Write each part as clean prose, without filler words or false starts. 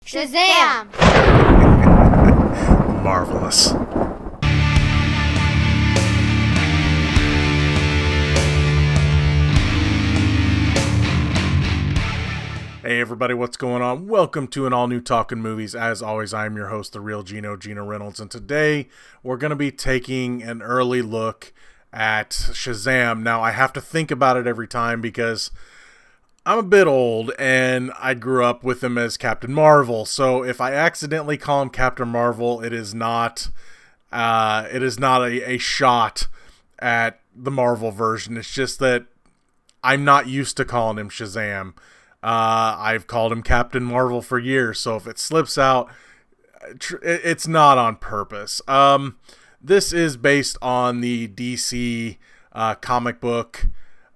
Shazam! Marvelous. Hey everybody, what's going on? Welcome to an all-new Talkin Movies. As always, I'm your host, the real Geno Reynolds, and today we're going to be taking an early look at Shazam. Now, I have to think about it every time because I'm a bit old, and I grew up with him as Captain Marvel. So if I accidentally call him Captain Marvel, it is not a shot at the Marvel version. It's just that I'm not used to calling him Shazam. I've called him Captain Marvel for years, so if it slips out, it's not on purpose. This is based on the DC comic book,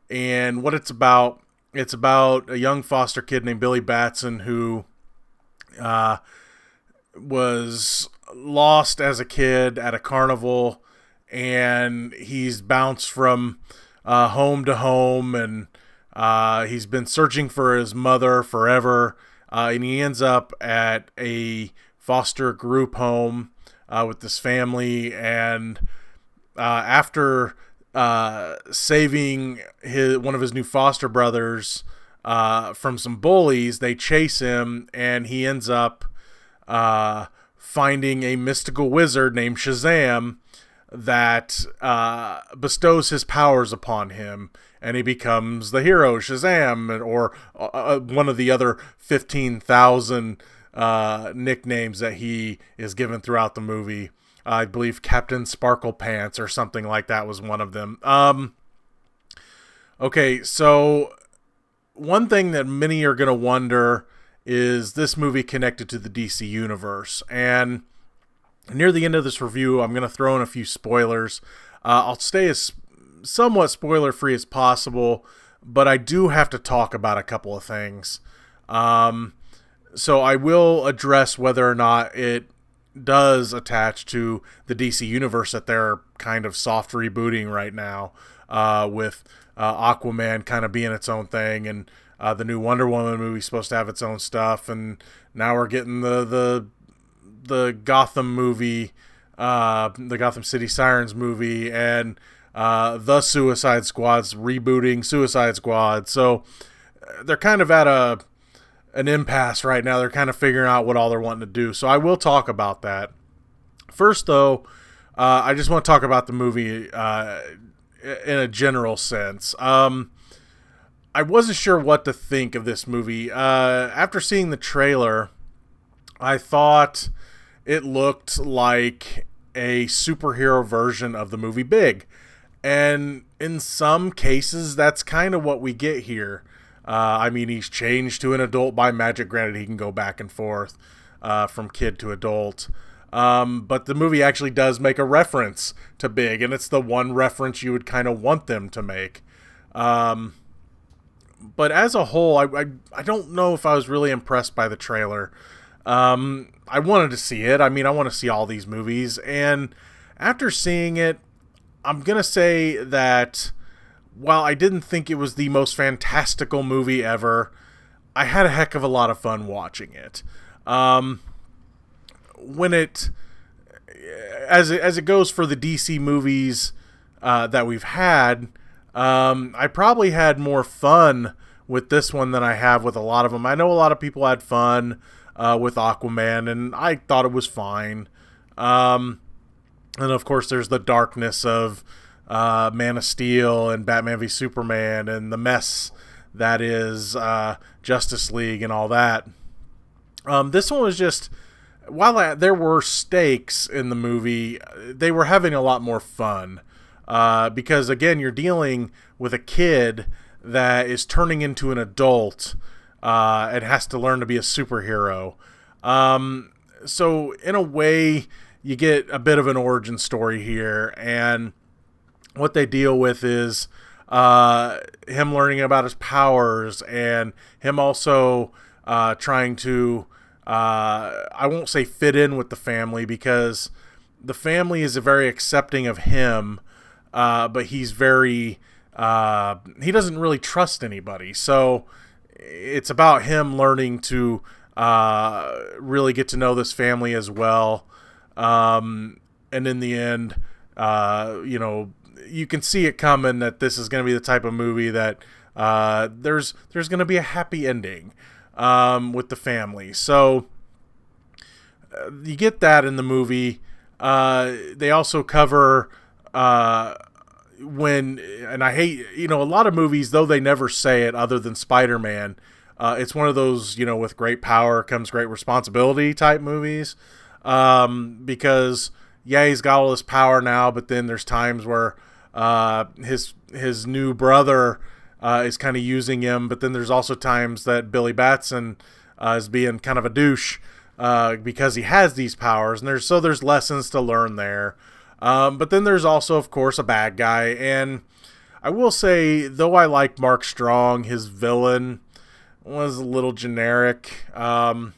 and what it's about a young foster kid named Billy Batson who was lost as a kid at a carnival, and he's bounced from home to home, and he's been searching for his mother forever, and he ends up at a foster group home with this family, and after saving one of his new foster brothers from some bullies, they chase him, and he ends up finding a mystical wizard named Shazam that bestows his powers upon him, and he becomes the hero Shazam, or one of the other 15,000 nicknames that he is given throughout the movie. I believe Captain Sparkle Pants or something like that was one of them. Okay, so one thing that many are going to wonder is this movie connected to the DC universe, and near the end of this review, I'm going to throw in a few spoilers. I'll stay as somewhat spoiler-free as possible, but I do have to talk about a couple of things. So I will address whether or not it does attach to the DC universe that they're kind of soft rebooting right now, with Aquaman kind of being its own thing, and the new Wonder Woman movie is supposed to have its own stuff, and now we're getting the Gotham movie, the Gotham City Sirens movie, and the Suicide Squad's rebooting Suicide Squad. So they're kind of at an impasse right now. They're kind of figuring out what all they're wanting to do. So I will talk about that. First, though, I just want to talk about the movie in a general sense. I wasn't sure what to think of this movie. After seeing the trailer, I thought it looked like a superhero version of the movie Big. And in some cases, that's kind of what we get here. I mean, he's changed to an adult by magic. Granted, he can go back and forth from kid to adult. But the movie actually does make a reference to Big, and it's the one reference you would kind of want them to make. But as a whole, I don't know if I was really impressed by the trailer. I wanted to see it. I mean, I want to see all these movies. And after seeing it, I'm going to say that while I didn't think it was the most fantastical movie ever, I had a heck of a lot of fun watching it. When it, as it goes for the DC movies that we've had, I probably had more fun with this one than I have with a lot of them. I know a lot of people had fun with Aquaman, and I thought it was fine. And of course, there's the darkness of Man of Steel and Batman v Superman and the mess that is Justice League and all that. This one was just, while there were stakes in the movie, they were having a lot more fun. Because, again, you're dealing with a kid that is turning into an adult and has to learn to be a superhero. So, in a way, you get a bit of an origin story here, and what they deal with is him learning about his powers, and him also trying to, I won't say fit in with the family, because the family is very accepting of him, but he's very, he doesn't really trust anybody. So it's about him learning to really get to know this family as well. And in the end, you can see it coming that this is going to be the type of movie that there's going to be a happy ending with the family. So you get that in the movie. They also cover and I hate, a lot of movies, though they never say it other than Spider-Man, it's one of those, with great power comes great responsibility type movies. Because, yeah, he's got all this power now, but then there's times where his new brother is kind of using him, but then there's also times that Billy Batson is being kind of a douche because he has these powers, and there's lessons to learn there. But then there's also, of course, a bad guy, and I will say, though I like Mark Strong, his villain was a little generic. The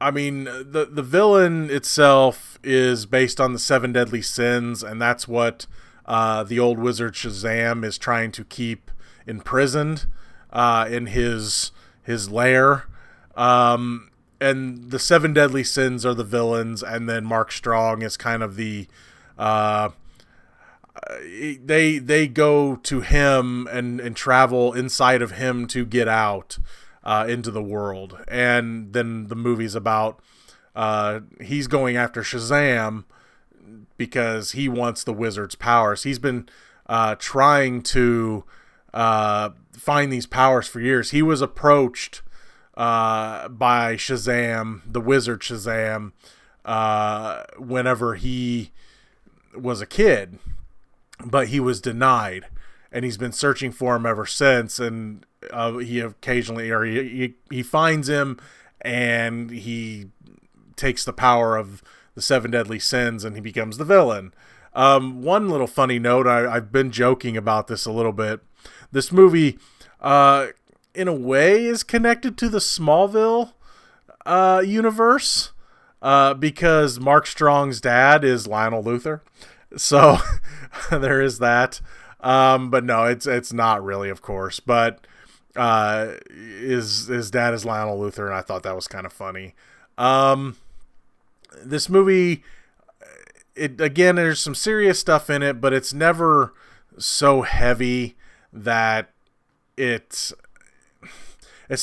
villain itself is based on the 7 deadly sins, and that's what the old wizard Shazam is trying to keep imprisoned in his lair. And the 7 deadly sins are the villains, and then Mark Strong is kind of the they go to him and travel inside of him to get out into the world. And then the movie's about he's going after Shazam because he wants the wizard's powers. He's been trying to find these powers for years. He was approached by Shazam, the wizard Shazam, whenever he was a kid, but he was denied, and he's been searching for him ever since. And he occasionally, or he finds him, and he takes the power of the 7 deadly sins, and he becomes the villain. One little funny note, I've been joking about this a little bit. This movie, in a way, is connected to the Smallville universe because Mark Strong's dad is Lionel Luthor. So there is that. But no, it's not really, of course. But his dad is Lionel Luthor, and I thought that was kind of funny. This movie, again, there's some serious stuff in it, but it's never so heavy that it's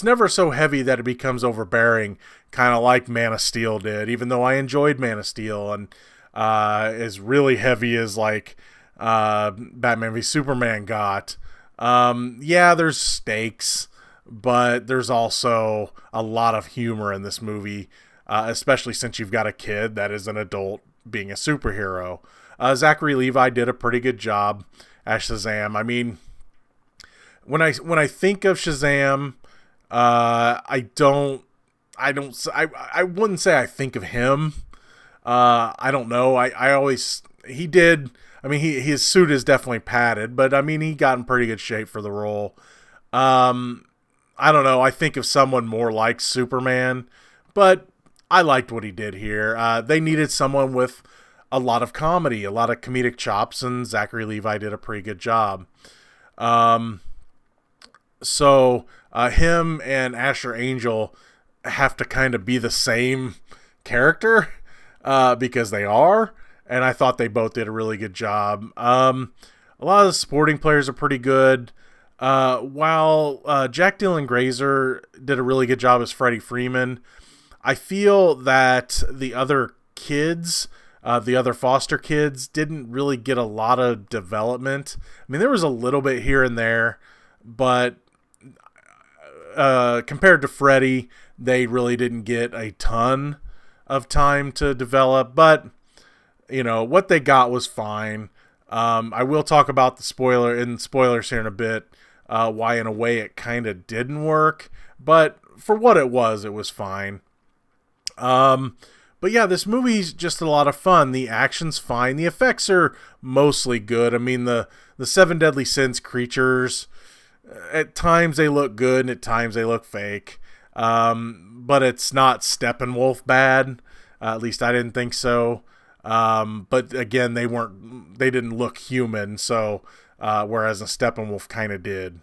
never so heavy that it becomes overbearing, kind of like Man of Steel did, even though I enjoyed Man of Steel, and as really heavy as like Batman v Superman got. Yeah, there's stakes, but there's also a lot of humor in this movie, especially since you've got a kid that is an adult being a superhero. Zachary Levi did a pretty good job as Shazam. I mean, when I think of Shazam, I wouldn't say I think of him. I don't know. His suit is definitely padded, but I mean, he got in pretty good shape for the role. I don't know. I think of someone more like Superman, but I liked what he did here. They needed someone with a lot of comedy, a lot of comedic chops, and Zachary Levi did a pretty good job. So him and Asher Angel have to kind of be the same character because they are, and I thought they both did a really good job. A lot of the supporting players are pretty good. While Jack Dylan Grazer did a really good job as Freddie Freeman, I feel that the other kids, the other foster kids, didn't really get a lot of development. I mean, there was a little bit here and there, but compared to Freddie, they really didn't get a ton of time to develop. But, what they got was fine. I will talk about the spoilers here in a bit, why in a way it kind of didn't work. But for what it was fine. But yeah, this movie's just a lot of fun. The action's fine. The effects are mostly good. I mean, the 7 deadly sins creatures, at times they look good and at times they look fake. But it's not Steppenwolf bad. At least I didn't think so. But again, they didn't look human. So, whereas a Steppenwolf kind of did.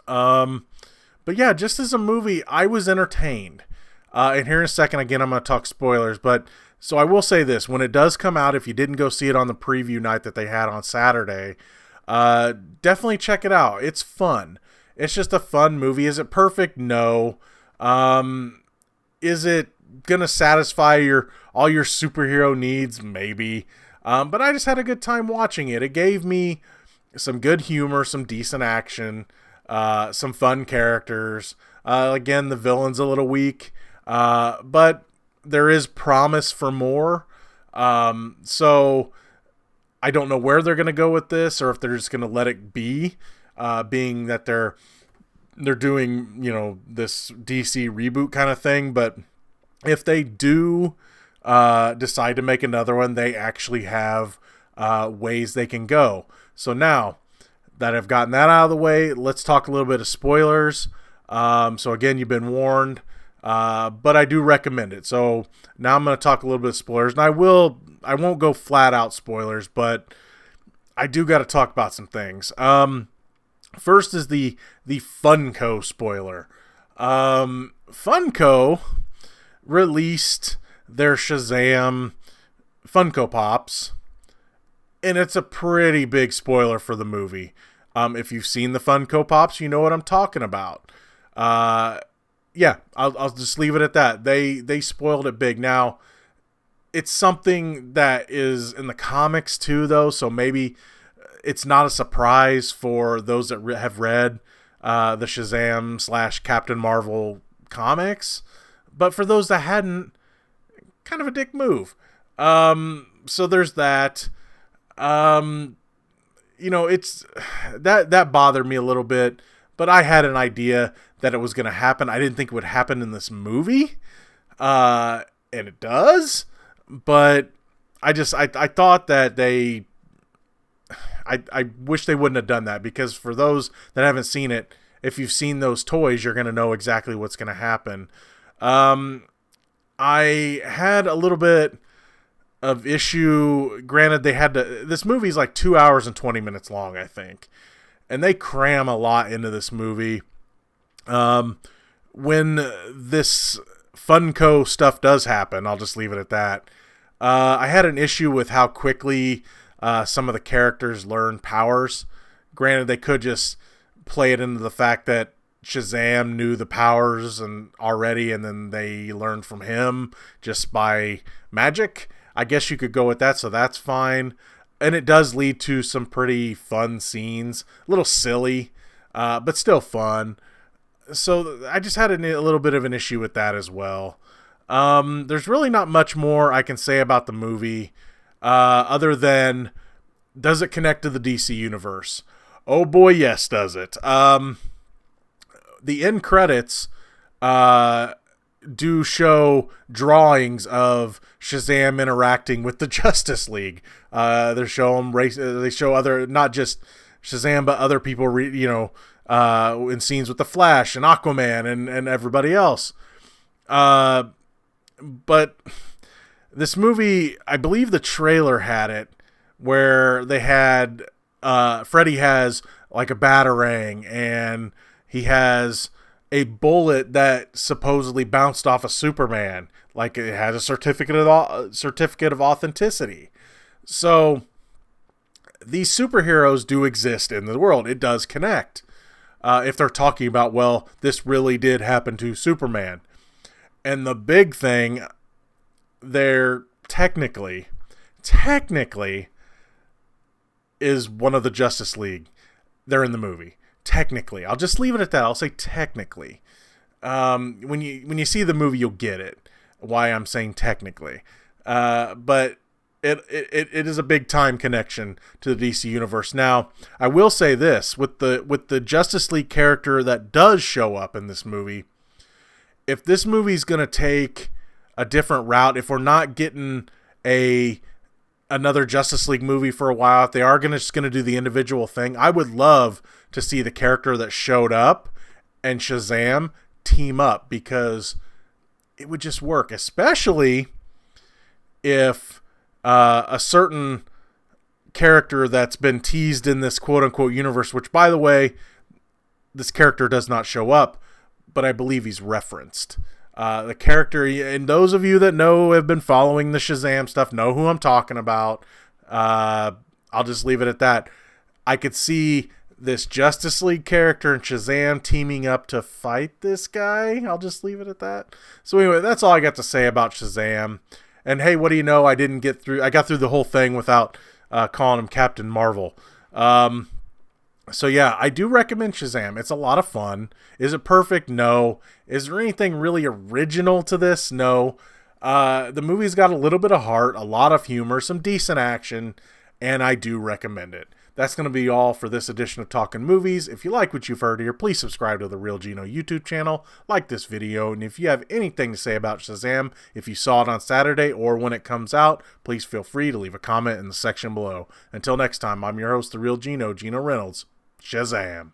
But But yeah, just as a movie, I was entertained. And here in a second, again, I'm going to talk spoilers. But so I will say this. When it does come out, if you didn't go see it on the preview night that they had on Saturday, definitely check it out. It's fun. It's just a fun movie. Is it perfect? No. Is it going to satisfy all your superhero needs? Maybe. But I just had a good time watching it. It gave me some good humor, some decent action, some fun characters. Again, the villain's a little weak, but there is promise for more. So I don't know where they're going to go with this, or if they're just going to let it be, being that they're doing, this DC reboot kind of thing. But if they do decide to make another one, they actually have ways they can go. So now that I've gotten that out of the way, let's talk a little bit of spoilers. So again, you've been warned, but I do recommend it. So now I'm going to talk a little bit of spoilers, and I won't go flat out spoilers, but I do got to talk about some things. First is the Funko spoiler. Funko released their Shazam Funko Pops, and it's a pretty big spoiler for the movie. If you've seen the Funko Pops, you know what I'm talking about. Yeah, I'll just leave it at that. They spoiled it big. Now, it's something that is in the comics too, though, so maybe it's not a surprise for those that have read the Shazam / Captain Marvel comics. But for those that hadn't, kind of a dick move. So there's that. It's that bothered me a little bit, but I had an idea that it was going to happen. I didn't think it would happen in this movie, and it does. But I thought that I wish they wouldn't have done that, because for those that haven't seen it, if you've seen those toys, you're going to know exactly what's going to happen. I had a little bit of issue. Granted, this movie's like 2 hours and 20 minutes long, I think. And they cram a lot into this movie. When this Funko stuff does happen, I'll just leave it at that. I had an issue with how quickly some of the characters learn powers. Granted, they could just play it into the fact that Shazam knew the powers and then they learned from him just by magic. I guess you could go with that, so that's fine. And it does lead to some pretty fun scenes. A little silly, but still fun. So I just had a little bit of an issue with that as well. There's really not much more I can say about the movie, other than, does it connect to the DC universe? Oh boy, yes, does it. The end credits do show drawings of Shazam interacting with the Justice League. They show other, not just Shazam, but other people, in scenes with the Flash and Aquaman and everybody else. But this movie, I believe the trailer had it, where they had Freddy has like a batarang, and he has a bullet that supposedly bounced off of Superman. Like, it has a certificate of authenticity. So these superheroes do exist in the world. It does connect. If they're talking about, well, this really did happen to Superman. And the big thing, they're technically is one of the Justice League. They're in the movie. Technically. I'll just leave it at that. I'll say technically. When you see the movie, you'll get it, why I'm saying technically. But it is a big time connection to the DC universe. Now, I will say this, with the Justice League character that does show up in this movie, if this movie's going to take a different route, if we're not getting another Justice League movie for a while, if they are just going to do the individual thing, I would love to see the character that showed up and Shazam team up, because it would just work, especially if a certain character that's been teased in this quote-unquote universe, which, by the way, this character does not show up, but I believe he's referenced. The character, and those of you that have been following the Shazam stuff, know who I'm talking about. I'll just leave it at that. I could see this Justice League character and Shazam teaming up to fight this guy. I'll just leave it at that. So anyway, that's all I got to say about Shazam. And hey, what do you know? I got through the whole thing without calling him Captain Marvel. So yeah, I do recommend Shazam. It's a lot of fun. Is it perfect? No. Is there anything really original to this? No. The movie's got a little bit of heart, a lot of humor, some decent action, and I do recommend it. That's going to be all for this edition of Talkin Movies. If you like what you've heard here, please subscribe to the Real Geno YouTube channel, like this video, and if you have anything to say about Shazam, if you saw it on Saturday or when it comes out, please feel free to leave a comment in the section below. Until next time, I'm your host, the Real Geno, Geno Reynolds. Shazam.